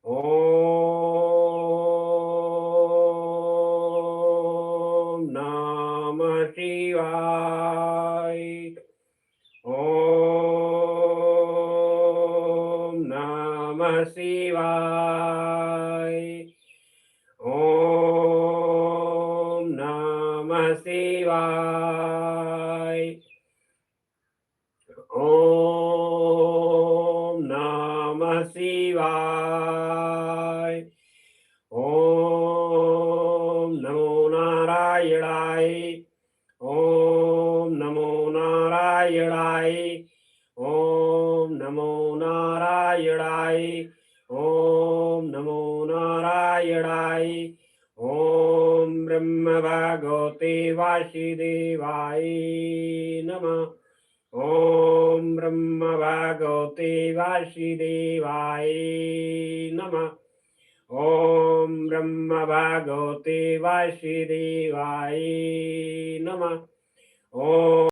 ઓમ નમઃ શિવાય. ઓમ નમઃ શિવાય. ઓમ નમઃ શિવાય. ઓમ નમઃ શિવાય. ઓમ નમો નારાયણાય. ઓમ નમો નારાયણાય. ઓમ નમો નારાયણાય. ઓમ નમો નારાયણાય. ઓમ બ્રહ્મ ભાગવતે વાસુદેવાય નમઃ. ઓમ બ્રહ્મ ભાગવતે વાસુદેવાય નમઃ. ઓમ બ્રહ્મ ભાગવતે વાસુદેવાય નમઃ. ઓમ